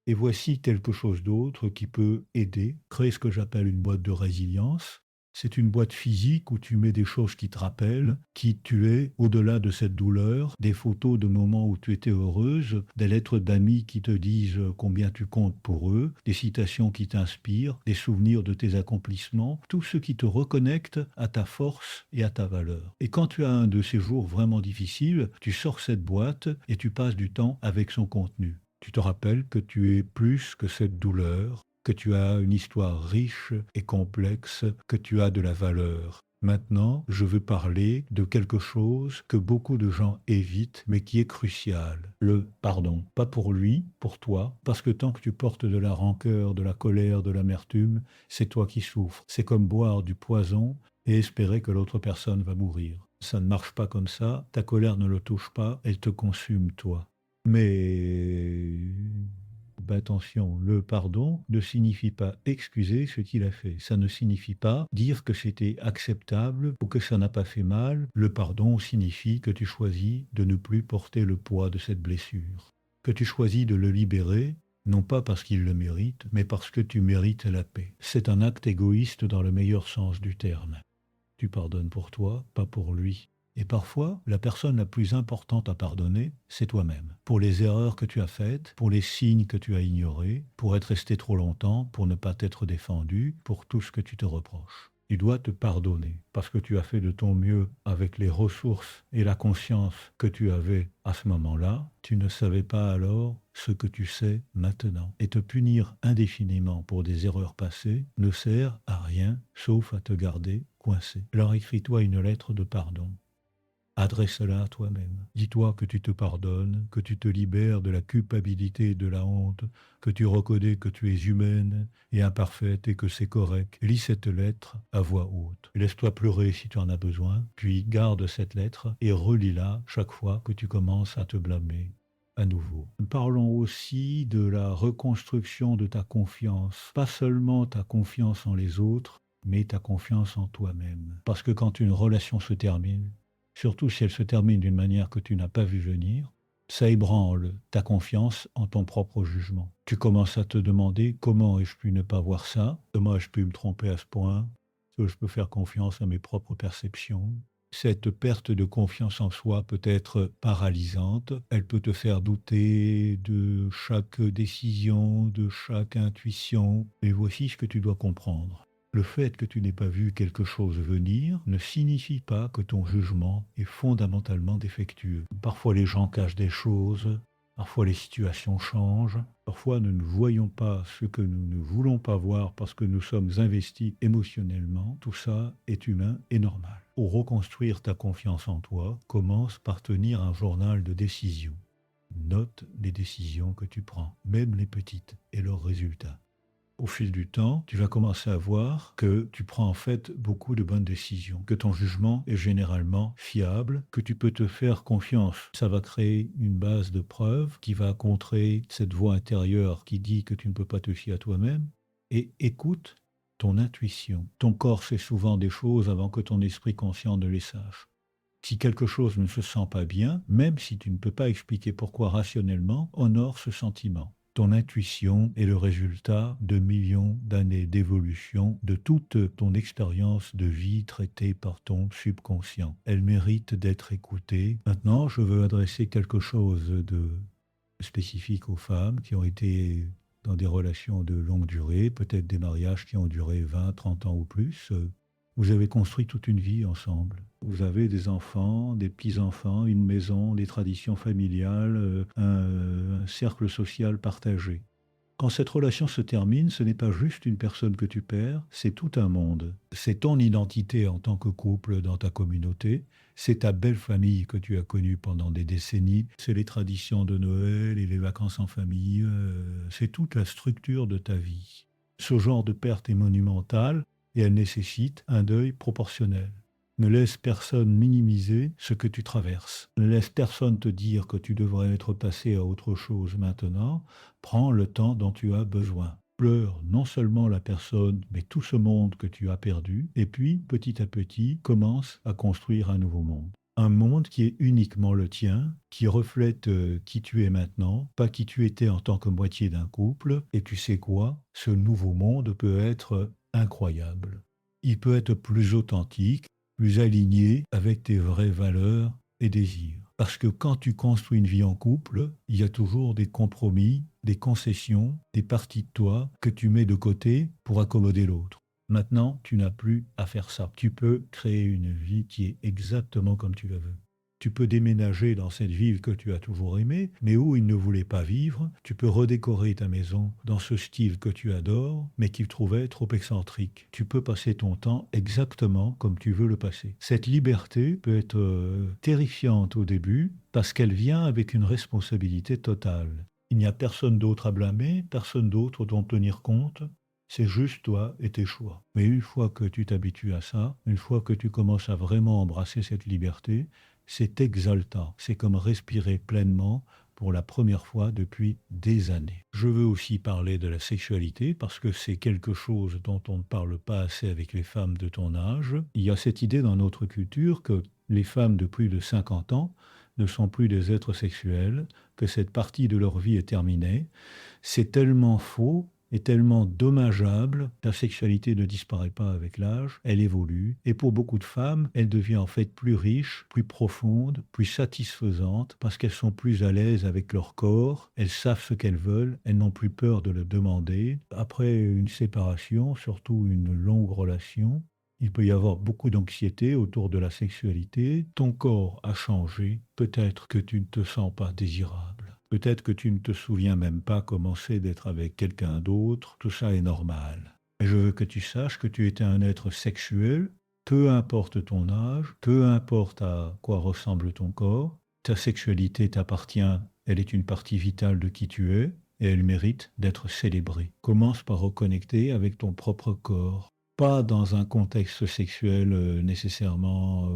[SPEAKER 1] Et voici quelque chose d'autre qui peut aider, créer ce que j'appelle une boîte de résilience. C'est une boîte physique où tu mets des choses qui te rappellent qui tu es au-delà de cette douleur, des photos de moments où tu étais heureuse, des lettres d'amis qui te disent combien tu comptes pour eux, des citations qui t'inspirent, des souvenirs de tes accomplissements, tout ce qui te reconnecte à ta force et à ta valeur. Et quand tu as un de ces jours vraiment difficiles, tu sors cette boîte et tu passes du temps avec son contenu. Tu te rappelles que tu es plus que cette douleur, que tu as une histoire riche et complexe, que tu as de la valeur. Maintenant, je veux parler de quelque chose que beaucoup de gens évitent, mais qui est crucial. Le pardon. Pas pour lui, pour toi, parce que tant que tu portes de la rancœur, de la colère, de l'amertume, c'est toi qui souffres. C'est comme boire du poison et espérer que l'autre personne va mourir. Ça ne marche pas comme ça, ta colère ne le touche pas, elle te consume toi. Mais attention, le pardon ne signifie pas excuser ce qu'il a fait. Ça ne signifie pas dire que c'était acceptable ou que ça n'a pas fait mal. Le pardon signifie que tu choisis de ne plus porter le poids de cette blessure. Que tu choisis de le libérer, non pas parce qu'il le mérite, mais parce que tu mérites la paix. C'est un acte égoïste dans le meilleur sens du terme. Tu pardonnes pour toi, pas pour lui. Et parfois, la personne la plus importante à pardonner, c'est toi-même. Pour les erreurs que tu as faites, pour les signes que tu as ignorés, pour être resté trop longtemps, pour ne pas t'être défendu, pour tout ce que tu te reproches. Tu dois te pardonner parce que tu as fait de ton mieux avec les ressources et la conscience que tu avais à ce moment-là. Tu ne savais pas alors ce que tu sais maintenant. Et te punir indéfiniment pour des erreurs passées ne sert à rien sauf à te garder coincé. Alors écris-toi une lettre de pardon. Adresse-la à toi-même. Dis-toi que tu te pardonnes, que tu te libères de la culpabilité et de la honte, que tu reconnais que tu es humaine et imparfaite et que c'est correct. Lis cette lettre à voix haute. Laisse-toi pleurer si tu en as besoin, puis garde cette lettre et relis-la chaque fois que tu commences à te blâmer. À nouveau. Parlons aussi de la reconstruction de ta confiance. Pas seulement ta confiance en les autres, mais ta confiance en toi-même. Parce que quand une relation se termine, surtout si elle se termine d'une manière que tu n'as pas vu venir, ça ébranle ta confiance en ton propre jugement. Tu commences à te demander comment ai-je pu ne pas voir ça, comment ai-je pu me tromper à ce point, est-ce que je peux faire confiance à mes propres perceptions. Cette perte de confiance en soi peut être paralysante, elle peut te faire douter de chaque décision, de chaque intuition, et voici ce que tu dois comprendre. Le fait que tu n'aies pas vu quelque chose venir ne signifie pas que ton jugement est fondamentalement défectueux. Parfois les gens cachent des choses, parfois les situations changent, parfois nous ne voyons pas ce que nous ne voulons pas voir parce que nous sommes investis émotionnellement. Tout ça est humain et normal. Pour reconstruire ta confiance en toi, commence par tenir un journal de décision. Note les décisions que tu prends, même les petites, et leurs résultats. Au fil du temps, tu vas commencer à voir que tu prends en fait beaucoup de bonnes décisions, que ton jugement est généralement fiable, que tu peux te faire confiance. Ça va créer une base de preuves qui va contrer cette voix intérieure qui dit que tu ne peux pas te fier à toi-même. Et écoute ton intuition. Ton corps sait souvent des choses avant que ton esprit conscient ne les sache. Si quelque chose ne se sent pas bien, même si tu ne peux pas expliquer pourquoi rationnellement, honore ce sentiment. Ton intuition est le résultat de millions d'années d'évolution, de toute ton expérience de vie traitée par ton subconscient. Elle mérite d'être écoutée. Maintenant, je veux adresser quelque chose de spécifique aux femmes qui ont été dans des relations de longue durée, peut-être des mariages qui ont duré 20, 30 ans ou plus. Vous avez construit toute une vie ensemble. Vous avez des enfants, des petits-enfants, une maison, des traditions familiales, un cercle social partagé. Quand cette relation se termine, ce n'est pas juste une personne que tu perds, c'est tout un monde. C'est ton identité en tant que couple dans ta communauté, c'est ta belle famille que tu as connue pendant des décennies, c'est les traditions de Noël et les vacances en famille, c'est toute la structure de ta vie. Ce genre de perte est monumentale et elle nécessite un deuil proportionnel. Ne laisse personne minimiser ce que tu traverses. Ne laisse personne te dire que tu devrais être passé à autre chose maintenant. Prends le temps dont tu as besoin. Pleure non seulement la personne, mais tout ce monde que tu as perdu. Et puis, petit à petit, commence à construire un nouveau monde. Un monde qui est uniquement le tien, qui reflète qui tu es maintenant, pas qui tu étais en tant que moitié d'un couple. Et tu sais quoi? Ce nouveau monde peut être incroyable. Il peut être plus authentique, plus aligné avec tes vraies valeurs et désirs. Parce que quand tu construis une vie en couple, il y a toujours des compromis, des concessions, des parties de toi que tu mets de côté pour accommoder l'autre. Maintenant, tu n'as plus à faire ça. Tu peux créer une vie qui est exactement comme tu la veux. Tu peux déménager dans cette ville que tu as toujours aimée, mais où il ne voulait pas vivre. Tu peux redécorer ta maison dans ce style que tu adores, mais qu'il trouvait trop excentrique. Tu peux passer ton temps exactement comme tu veux le passer. Cette liberté peut être terrifiante au début, parce qu'elle vient avec une responsabilité totale. Il n'y a personne d'autre à blâmer, personne d'autre dont tenir compte. C'est juste toi et tes choix. Mais une fois que tu t'habitues à ça, une fois que tu commences à vraiment embrasser cette liberté, c'est exaltant. C'est comme respirer pleinement pour la première fois depuis des années. Je veux aussi parler de la sexualité parce que c'est quelque chose dont on ne parle pas assez avec les femmes de ton âge. Il y a cette idée dans notre culture que les femmes de plus de 50 ans ne sont plus des êtres sexuels, que cette partie de leur vie est terminée. C'est tellement faux est tellement dommageable. Ta sexualité ne disparaît pas avec l'âge, elle évolue. Et pour beaucoup de femmes, elle devient en fait plus riche, plus profonde, plus satisfaisante, parce qu'elles sont plus à l'aise avec leur corps, elles savent ce qu'elles veulent, elles n'ont plus peur de le demander. Après une séparation, surtout une longue relation, il peut y avoir beaucoup d'anxiété autour de la sexualité. Ton corps a changé. Peut-être que tu ne te sens pas désirable. Peut-être que tu ne te souviens même pas comment c'est d'être avec quelqu'un d'autre. Tout ça est normal. Mais je veux que tu saches que tu étais un être sexuel, peu importe ton âge, peu importe à quoi ressemble ton corps. Ta sexualité t'appartient, elle est une partie vitale de qui tu es et elle mérite d'être célébrée. Commence par reconnecter avec ton propre corps. Pas dans un contexte sexuel nécessairement,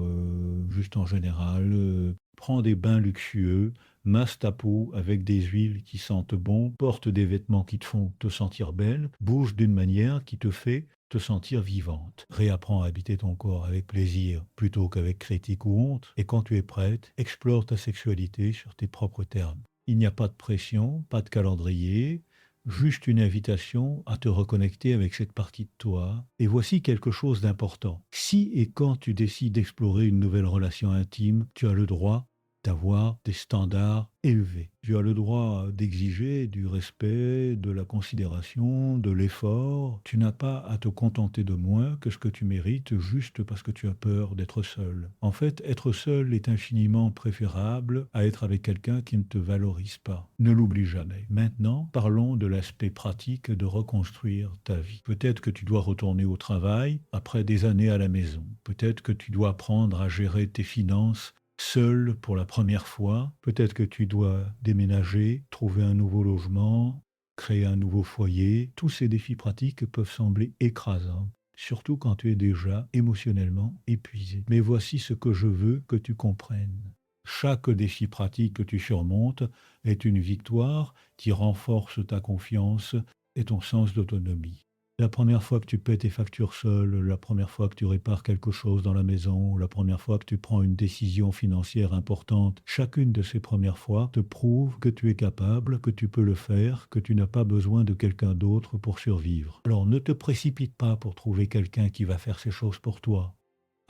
[SPEAKER 1] juste en général. Prends des bains luxueux, masse ta peau avec des huiles qui sentent bon, porte des vêtements qui te font te sentir belle, bouge d'une manière qui te fait te sentir vivante. Réapprends à habiter ton corps avec plaisir plutôt qu'avec critique ou honte. Et quand tu es prête, explore ta sexualité sur tes propres termes. Il n'y a pas de pression, pas de calendrier, juste une invitation à te reconnecter avec cette partie de toi. Et voici quelque chose d'important. Si et quand tu décides d'explorer une nouvelle relation intime, tu as le droit d'avoir des standards élevés. Tu as le droit d'exiger du respect, de la considération, de l'effort. Tu n'as pas à te contenter de moins que ce que tu mérites juste parce que tu as peur d'être seul. En fait, être seul est infiniment préférable à être avec quelqu'un qui ne te valorise pas. Ne l'oublie jamais. Maintenant, parlons de l'aspect pratique de reconstruire ta vie. Peut-être que tu dois retourner au travail après des années à la maison. Peut-être que tu dois apprendre à gérer tes finances seul pour la première fois. Peut-être que tu dois déménager, trouver un nouveau logement, créer un nouveau foyer. Tous ces défis pratiques peuvent sembler écrasants, surtout quand tu es déjà émotionnellement épuisé. Mais voici ce que je veux que tu comprennes. Chaque défi pratique que tu surmontes est une victoire qui renforce ta confiance et ton sens d'autonomie. La première fois que tu paies tes factures seul, la première fois que tu répares quelque chose dans la maison, la première fois que tu prends une décision financière importante, chacune de ces premières fois te prouve que tu es capable, que tu peux le faire, que tu n'as pas besoin de quelqu'un d'autre pour survivre. Alors ne te précipite pas pour trouver quelqu'un qui va faire ces choses pour toi.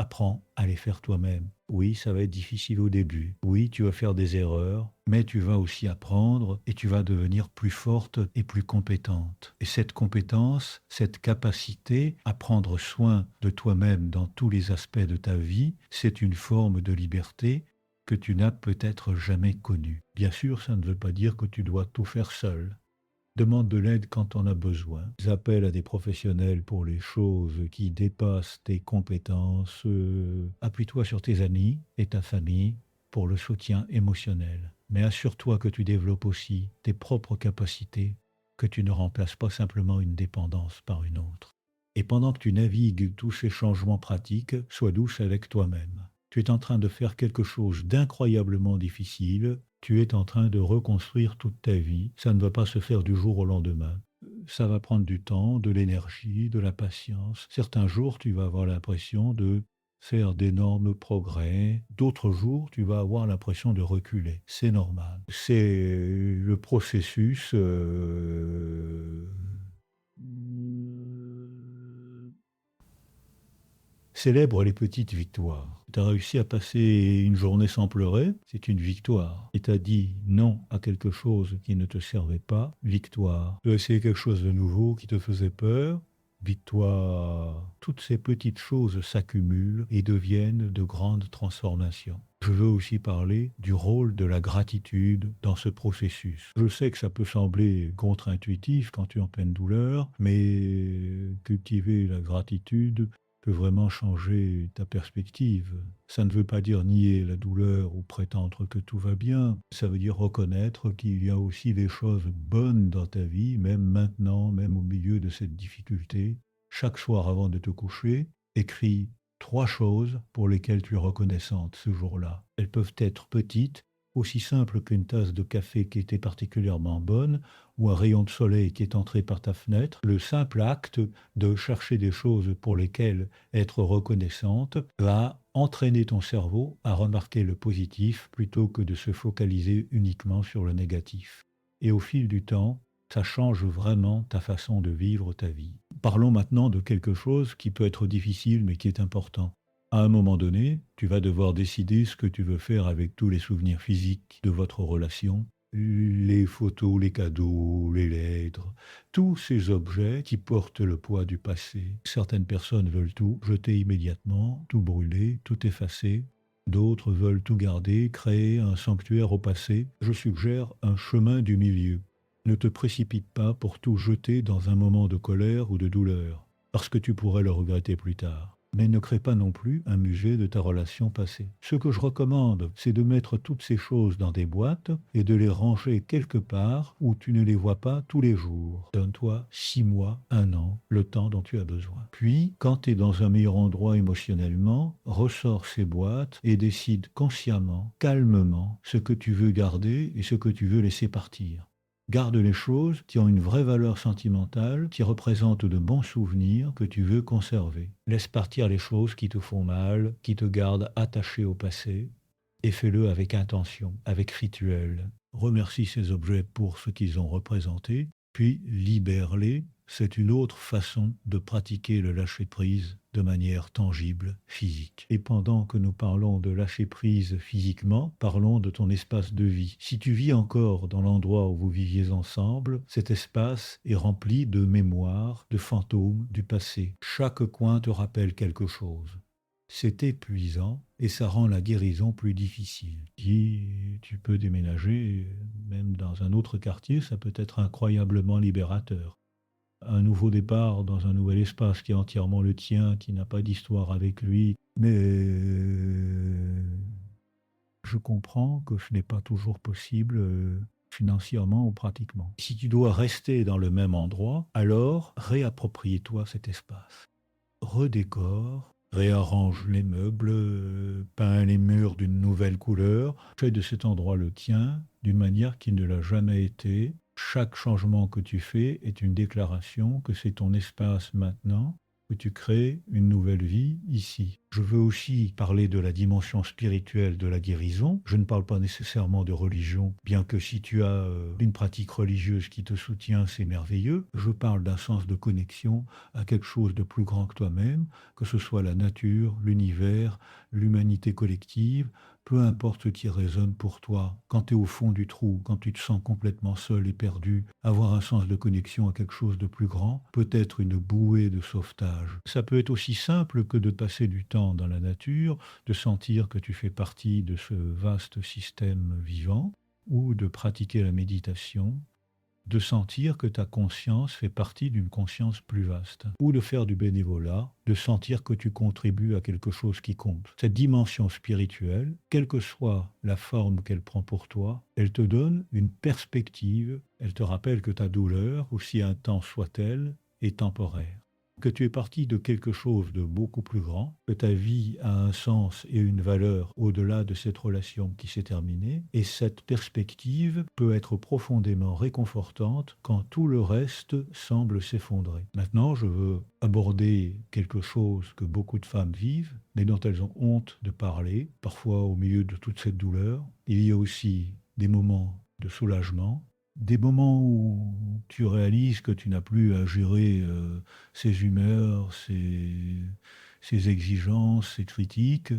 [SPEAKER 1] Apprends à les faire toi-même. Oui, ça va être difficile au début. Oui, tu vas faire des erreurs, mais tu vas aussi apprendre et tu vas devenir plus forte et plus compétente. Et cette compétence, cette capacité à prendre soin de toi-même dans tous les aspects de ta vie, c'est une forme de liberté que tu n'as peut-être jamais connue. Bien sûr, ça ne veut pas dire que tu dois tout faire seul. Demande de l'aide quand on a besoin. Appelle à des professionnels pour les choses qui dépassent tes compétences. Appuie-toi sur tes amis et ta famille pour le soutien émotionnel. Mais assure-toi que tu développes aussi tes propres capacités, que tu ne remplaces pas simplement une dépendance par une autre. Et pendant que tu navigues tous ces changements pratiques, sois douce avec toi-même. Tu es en train de faire quelque chose d'incroyablement difficile. Tu es en train de reconstruire toute ta vie. Ça ne va pas se faire du jour au lendemain. Ça va prendre du temps, de l'énergie, de la patience. Certains jours, tu vas avoir l'impression de faire d'énormes progrès. D'autres jours, tu vas avoir l'impression de reculer. C'est normal. C'est le processus. Célèbre les petites victoires. Tu as réussi à passer une journée sans pleurer, c'est une victoire. Et tu as dit non à quelque chose qui ne te servait pas, victoire. Tu as essayé quelque chose de nouveau qui te faisait peur, victoire. Toutes ces petites choses s'accumulent et deviennent de grandes transformations. Je veux aussi parler du rôle de la gratitude dans ce processus. Je sais que ça peut sembler contre-intuitif quand tu es en pleine douleur, mais cultiver la gratitude peut vraiment changer ta perspective. Ça ne veut pas dire nier la douleur ou prétendre que tout va bien. Ça veut dire reconnaître qu'il y a aussi des choses bonnes dans ta vie, même maintenant, même au milieu de cette difficulté. Chaque soir avant de te coucher, écris 3 choses pour lesquelles tu es reconnaissante ce jour-là. Elles peuvent être petites, aussi simples qu'une tasse de café qui était particulièrement bonne, ou un rayon de soleil qui est entré par ta fenêtre. Le simple acte de chercher des choses pour lesquelles être reconnaissante va entraîner ton cerveau à remarquer le positif plutôt que de se focaliser uniquement sur le négatif. Et au fil du temps, ça change vraiment ta façon de vivre ta vie. Parlons maintenant de quelque chose qui peut être difficile mais qui est important. À un moment donné, tu vas devoir décider ce que tu veux faire avec tous les souvenirs physiques de votre relation, les photos, les cadeaux, les lettres, tous ces objets qui portent le poids du passé. Certaines personnes veulent tout jeter immédiatement, tout brûler, tout effacer. D'autres veulent tout garder, créer un sanctuaire au passé. Je suggère un chemin du milieu. Ne te précipite pas pour tout jeter dans un moment de colère ou de douleur, parce que tu pourrais le regretter plus tard. Mais ne crée pas non plus un musée de ta relation passée. Ce que je recommande, c'est de mettre toutes ces choses dans des boîtes et de les ranger quelque part où tu ne les vois pas tous les jours. Donne-toi 6 mois, 1 an, le temps dont tu as besoin. Puis, quand tu es dans un meilleur endroit émotionnellement, ressors ces boîtes et décide consciemment, calmement, ce que tu veux garder et ce que tu veux laisser partir. Garde les choses qui ont une vraie valeur sentimentale, qui représentent de bons souvenirs que tu veux conserver. Laisse partir les choses qui te font mal, qui te gardent attaché au passé, et fais-le avec intention, avec rituel. Remercie ces objets pour ce qu'ils ont représenté, puis libère-les, c'est une autre façon de pratiquer le lâcher-prise de manière tangible, physique. Et pendant que nous parlons de lâcher-prise physiquement, parlons de ton espace de vie. Si tu vis encore dans l'endroit où vous viviez ensemble, cet espace est rempli de mémoires, de fantômes du passé. Chaque coin te rappelle quelque chose. C'est épuisant et ça rend la guérison plus difficile. Si tu peux déménager, même dans un autre quartier, ça peut être incroyablement libérateur. Un nouveau départ dans un nouvel espace qui est entièrement le tien, qui n'a pas d'histoire avec lui, mais je comprends que ce n'est pas toujours possible financièrement ou pratiquement. Si tu dois rester dans le même endroit, alors réapproprie-toi cet espace. Redécore, réarrange les meubles, peins les murs d'une nouvelle couleur, fais de cet endroit le tien d'une manière qui ne l'a jamais été. Chaque changement que tu fais est une déclaration que c'est ton espace maintenant, que tu crées une nouvelle vie ici. Je veux aussi parler de la dimension spirituelle de la guérison. Je ne parle pas nécessairement de religion, bien que si tu as une pratique religieuse qui te soutient, c'est merveilleux. Je parle d'un sens de connexion à quelque chose de plus grand que toi-même, que ce soit la nature, l'univers, l'humanité collective, peu importe ce qui résonne pour toi. Quand tu es au fond du trou, quand tu te sens complètement seul et perdu, avoir un sens de connexion à quelque chose de plus grand peut être une bouée de sauvetage. Ça peut être aussi simple que de passer du temps dans la nature, de sentir que tu fais partie de ce vaste système vivant, ou de pratiquer la méditation, de sentir que ta conscience fait partie d'une conscience plus vaste, ou de faire du bénévolat, de sentir que tu contribues à quelque chose qui compte. Cette dimension spirituelle, quelle que soit la forme qu'elle prend pour toi, elle te donne une perspective, elle te rappelle que ta douleur, aussi intense soit-elle, est temporaire. Que tu es parti de quelque chose de beaucoup plus grand, que ta vie a un sens et une valeur au-delà de cette relation qui s'est terminée, et cette perspective peut être profondément réconfortante quand tout le reste semble s'effondrer. Maintenant, je veux aborder quelque chose que beaucoup de femmes vivent, mais dont elles ont honte de parler, parfois au milieu de toute cette douleur. Il y a aussi des moments de soulagement, des moments où tu réalises que tu n'as plus à gérer ses humeurs, ses exigences, ses critiques,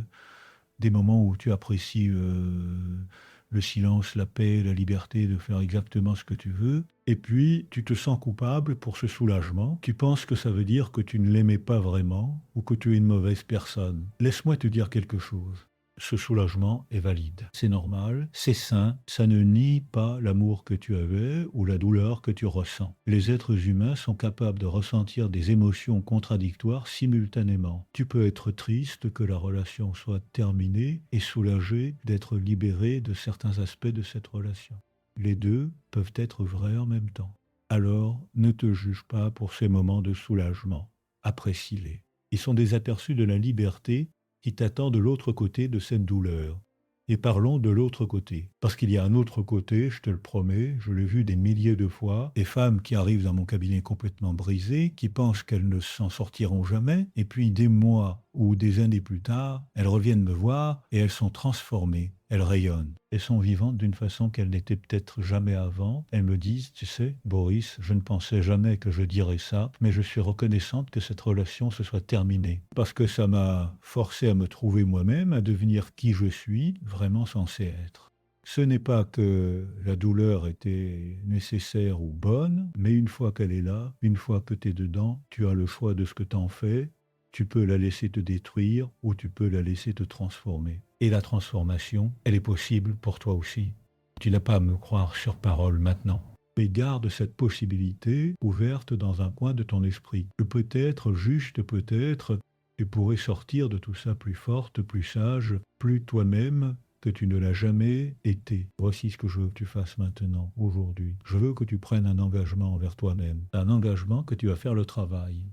[SPEAKER 1] des moments où tu apprécies le silence, la paix, la liberté de faire exactement ce que tu veux, et puis tu te sens coupable pour ce soulagement. Tu penses que ça veut dire que tu ne l'aimais pas vraiment ou que tu es une mauvaise personne. Laisse-moi te dire quelque chose. Ce soulagement est valide. C'est normal, c'est sain, ça ne nie pas l'amour que tu avais ou la douleur que tu ressens. Les êtres humains sont capables de ressentir des émotions contradictoires simultanément. Tu peux être triste que la relation soit terminée et soulagé d'être libéré de certains aspects de cette relation. Les deux peuvent être vrais en même temps. Alors, ne te juge pas pour ces moments de soulagement. Apprécie-les. Ils sont des aperçus de la liberté qui t'attend de l'autre côté de cette douleur. Et parlons de l'autre côté. Parce qu'il y a un autre côté, je te le promets, je l'ai vu des milliers de fois, des femmes qui arrivent dans mon cabinet complètement brisées, qui pensent qu'elles ne s'en sortiront jamais, et puis des mois ou des années plus tard, elles reviennent me voir et elles sont transformées, elles rayonnent. Elles sont vivantes d'une façon qu'elles n'étaient peut-être jamais avant. Elles me disent, tu sais, Boris, je ne pensais jamais que je dirais ça, mais je suis reconnaissante que cette relation se soit terminée. Parce que ça m'a forcé à me trouver moi-même, à devenir qui je suis, vraiment censé être. Ce n'est pas que la douleur était nécessaire ou bonne, mais une fois qu'elle est là, une fois que tu es dedans, tu as le choix de ce que tu en fais. Tu peux la laisser te détruire ou tu peux la laisser te transformer. Et la transformation, elle est possible pour toi aussi. Tu n'as pas à me croire sur parole maintenant. Mais garde cette possibilité ouverte dans un coin de ton esprit. Que peut-être, juste peut-être, tu pourrais sortir de tout ça plus forte, plus sage, plus toi-même que tu ne l'as jamais été. Voici ce que je veux que tu fasses maintenant, aujourd'hui. Je veux que tu prennes un engagement envers toi-même. Un engagement que tu vas faire le travail.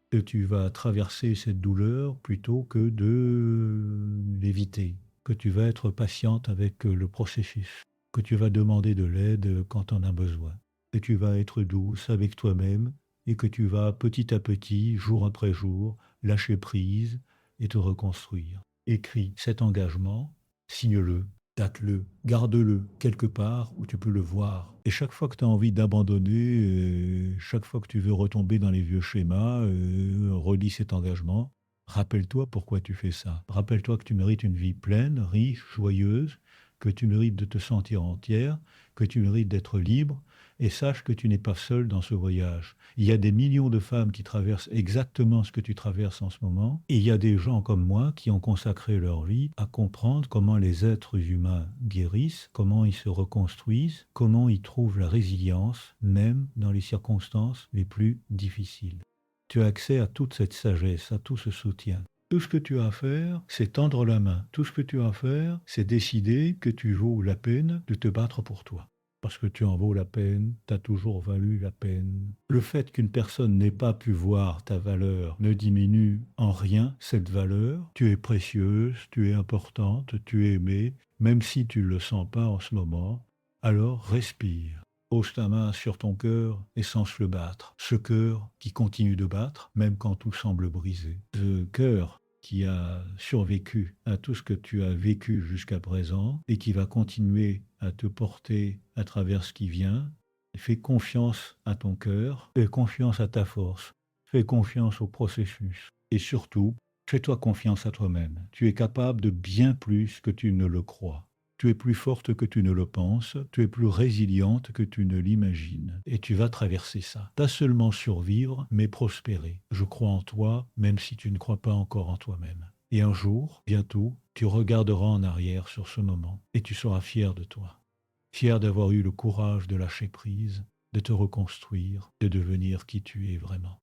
[SPEAKER 1] Que tu vas traverser cette douleur plutôt que de l'éviter. Que tu vas être patiente avec le processus. Que tu vas demander de l'aide quand tu en as besoin. Que tu vas être douce avec toi-même et que tu vas petit à petit, jour après jour, lâcher prise et te reconstruire. Écris cet engagement, signe-le Date-le, garde-le quelque part où tu peux le voir. Et chaque fois que tu as envie d'abandonner, chaque fois que tu veux retomber dans les vieux schémas, relis cet engagement. Rappelle-toi pourquoi tu fais ça. Rappelle-toi que tu mérites une vie pleine, riche, joyeuse, que tu mérites de te sentir entière, que tu mérites d'être libre, et sache que tu n'es pas seul dans ce voyage. Il y a des millions de femmes qui traversent exactement ce que tu traverses en ce moment, et il y a des gens comme moi qui ont consacré leur vie à comprendre comment les êtres humains guérissent, comment ils se reconstruisent, comment ils trouvent la résilience, même dans les circonstances les plus difficiles. Tu as accès à toute cette sagesse, à tout ce soutien. Tout ce que tu as à faire, c'est tendre la main. Tout ce que tu as à faire, c'est décider que tu vaux la peine de te battre pour toi. Parce que tu en vaux la peine, t'as toujours valu la peine. Le fait qu'une personne n'ait pas pu voir ta valeur ne diminue en rien cette valeur. Tu es précieuse, tu es importante, tu es aimée, même si tu ne le sens pas en ce moment. Alors respire. Pose ta main sur ton cœur et sens le battre. Ce cœur qui continue de battre, même quand tout semble brisé. Ce cœur qui a survécu à tout ce que tu as vécu jusqu'à présent et qui va continuer à te porter à travers ce qui vient. Fais confiance à ton cœur, fais confiance à ta force, fais confiance au processus. Et surtout, fais-toi confiance à toi-même. Tu es capable de bien plus que tu ne le crois. Tu es plus forte que tu ne le penses, tu es plus résiliente que tu ne l'imagines. Et tu vas traverser ça. Pas seulement survivre, mais prospérer. Je crois en toi, même si tu ne crois pas encore en toi-même. Et un jour, bientôt, tu regarderas en arrière sur ce moment et tu seras fier de toi. Fier d'avoir eu le courage de lâcher prise, de te reconstruire, de devenir qui tu es vraiment.